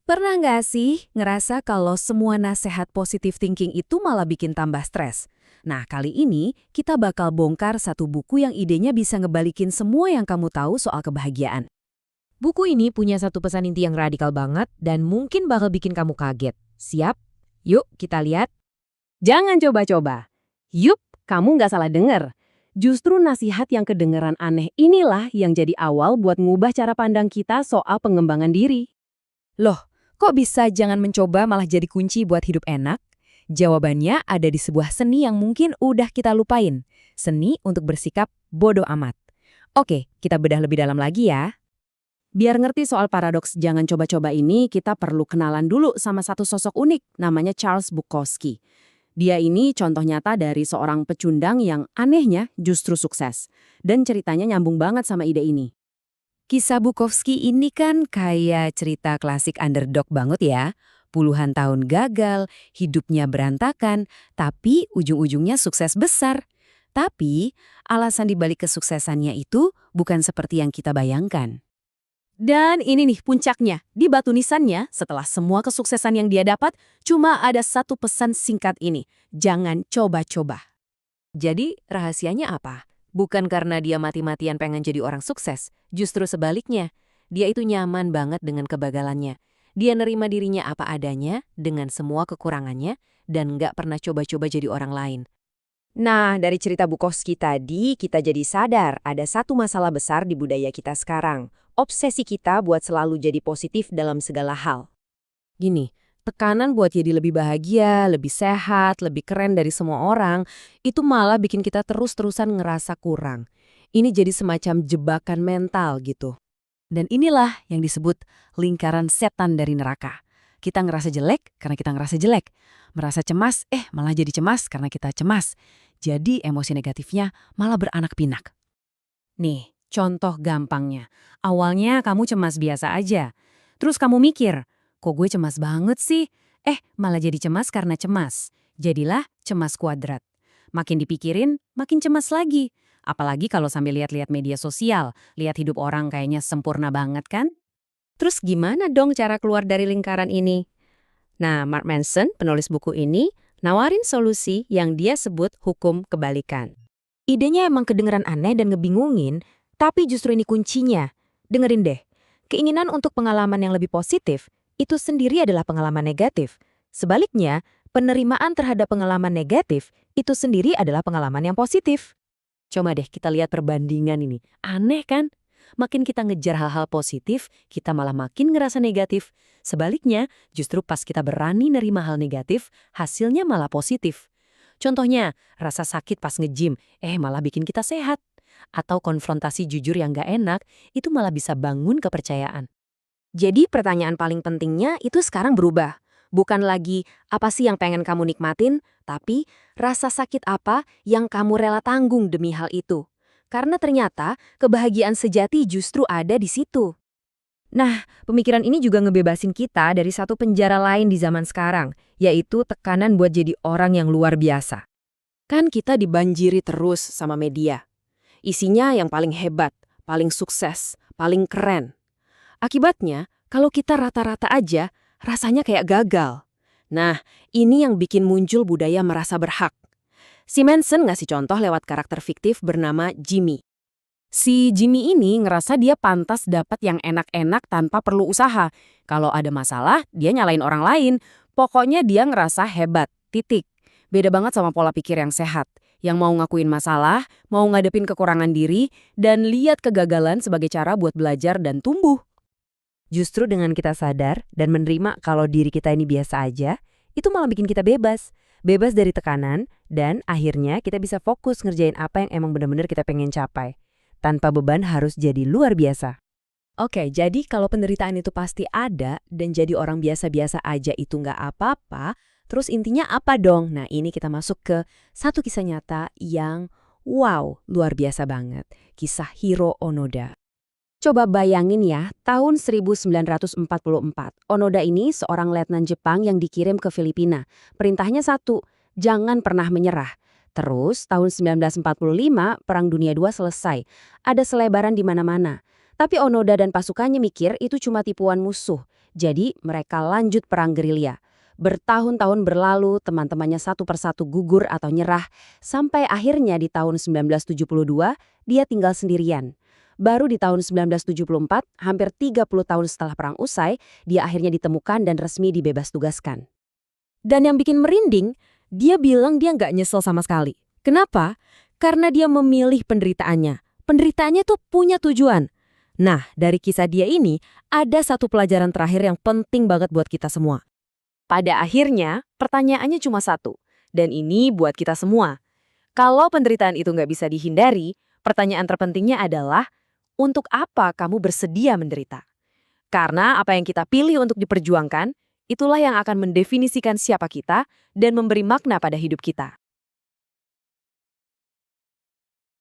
Pernah nggak sih ngerasa kalau semua nasehat positive thinking itu malah bikin tambah stres? Nah, kali ini kita bakal bongkar satu buku yang idenya bisa ngebalikin semua yang kamu tahu soal kebahagiaan. Buku ini punya satu pesan inti yang radikal banget dan mungkin bakal bikin kamu kaget. Siap? Yuk kita lihat. Jangan coba-coba. Yup, kamu nggak salah denger. Justru nasihat yang kedengeran aneh inilah yang jadi awal buat ngubah cara pandang kita soal pengembangan diri. Loh, kok bisa jangan mencoba malah jadi kunci buat hidup enak? Jawabannya ada di sebuah seni yang mungkin udah kita lupain. Seni untuk bersikap bodoh amat. Oke, kita bedah lebih dalam lagi ya. Biar ngerti soal paradoks jangan coba-coba ini, kita perlu kenalan dulu sama satu sosok unik, namanya Charles Bukowski. Dia ini contoh nyata dari seorang pecundang yang anehnya justru sukses. Dan ceritanya nyambung banget sama ide ini. Kisah Bukowski ini kan kayak cerita klasik underdog banget ya. Puluhan tahun gagal, hidupnya berantakan, tapi ujung-ujungnya sukses besar. Tapi alasan dibalik kesuksesannya itu bukan seperti yang kita bayangkan. Dan ini nih puncaknya, di batu nisannya setelah semua kesuksesan yang dia dapat, cuma ada satu pesan singkat ini, jangan coba-coba. Jadi rahasianya apa? Bukan karena dia mati-matian pengen jadi orang sukses, justru sebaliknya. Dia itu nyaman banget dengan kegagalannya. Dia nerima dirinya apa adanya, dengan semua kekurangannya, dan nggak pernah coba-coba jadi orang lain. Nah, dari cerita Bukowski tadi, kita jadi sadar ada satu masalah besar di budaya kita sekarang. Obsesi kita buat selalu jadi positif dalam segala hal. Gini, tekanan buat jadi lebih bahagia, lebih sehat, lebih keren dari semua orang, itu malah bikin kita terus-terusan ngerasa kurang. Ini jadi semacam jebakan mental gitu. Dan inilah yang disebut lingkaran setan dari neraka. Kita ngerasa jelek karena kita ngerasa jelek. Merasa cemas, malah jadi cemas karena kita cemas. Jadi emosi negatifnya malah beranak pinak. Nih, contoh gampangnya. Awalnya kamu cemas biasa aja. Terus kamu mikir, kok gue cemas banget sih? Malah jadi cemas karena cemas. Jadilah cemas kuadrat. Makin dipikirin, makin cemas lagi. Apalagi kalau sambil lihat-lihat media sosial, lihat hidup orang kayaknya sempurna banget kan? Terus gimana dong cara keluar dari lingkaran ini? Nah, Mark Manson, penulis buku ini, nawarin solusi yang dia sebut hukum kebalikan. Idenya emang kedengeran aneh dan ngebingungin, tapi justru ini kuncinya. Dengerin deh, keinginan untuk pengalaman yang lebih positif, itu sendiri adalah pengalaman negatif. Sebaliknya, penerimaan terhadap pengalaman negatif, itu sendiri adalah pengalaman yang positif. Coba deh kita lihat perbandingan ini. Aneh kan? Makin kita ngejar hal-hal positif, kita malah makin ngerasa negatif. Sebaliknya, justru pas kita berani nerima hal negatif, hasilnya malah positif. Contohnya, rasa sakit pas nge-gym, malah bikin kita sehat. Atau konfrontasi jujur yang gak enak, itu malah bisa bangun kepercayaan. Jadi pertanyaan paling pentingnya itu sekarang berubah. Bukan lagi apa sih yang pengen kamu nikmatin, tapi rasa sakit apa yang kamu rela tanggung demi hal itu. Karena ternyata kebahagiaan sejati justru ada di situ. Nah, pemikiran ini juga ngebebasin kita dari satu penjara lain di zaman sekarang, yaitu tekanan buat jadi orang yang luar biasa. Kan kita dibanjiri terus sama media. Isinya yang paling hebat, paling sukses, paling keren. Akibatnya, kalau kita rata-rata aja, rasanya kayak gagal. Nah, ini yang bikin muncul budaya merasa berhak. Si Manson ngasih contoh lewat karakter fiktif bernama Jimmy. Si Jimmy ini ngerasa dia pantas dapat yang enak-enak tanpa perlu usaha. Kalau ada masalah, dia nyalain orang lain. Pokoknya dia ngerasa hebat, titik. Beda banget sama pola pikir yang sehat. Yang mau ngakuin masalah, mau ngadepin kekurangan diri, dan lihat kegagalan sebagai cara buat belajar dan tumbuh. Justru dengan kita sadar dan menerima kalau diri kita ini biasa aja, itu malah bikin kita bebas. Bebas dari tekanan, dan akhirnya kita bisa fokus ngerjain apa yang emang benar-benar kita pengen capai. Tanpa beban harus jadi luar biasa. Oke, jadi kalau penderitaan itu pasti ada dan jadi orang biasa-biasa aja itu nggak apa-apa, terus intinya apa dong? Nah, ini kita masuk ke satu kisah nyata yang wow, luar biasa banget. Kisah Hiro Onoda. Coba bayangin ya, tahun 1944, Onoda ini seorang letnan Jepang yang dikirim ke Filipina. Perintahnya satu, jangan pernah menyerah. Terus, tahun 1945, Perang Dunia II selesai. Ada selebaran di mana-mana. Tapi Onoda dan pasukannya mikir itu cuma tipuan musuh. Jadi mereka lanjut perang gerilya. Bertahun-tahun berlalu, teman-temannya satu persatu gugur atau nyerah, sampai akhirnya di tahun 1972 dia tinggal sendirian. Baru di tahun 1974, hampir 30 tahun setelah perang usai, dia akhirnya ditemukan dan resmi dibebas tugaskan. Dan yang bikin merinding, dia bilang dia nggak nyesel sama sekali. Kenapa? Karena dia memilih penderitaannya. Penderitaannya tuh punya tujuan. Nah, dari kisah dia ini, ada satu pelajaran terakhir yang penting banget buat kita semua. Pada akhirnya, pertanyaannya cuma satu. Dan ini buat kita semua. Kalau penderitaan itu nggak bisa dihindari, pertanyaan terpentingnya adalah, untuk apa kamu bersedia menderita? Karena apa yang kita pilih untuk diperjuangkan, itulah yang akan mendefinisikan siapa kita dan memberi makna pada hidup kita.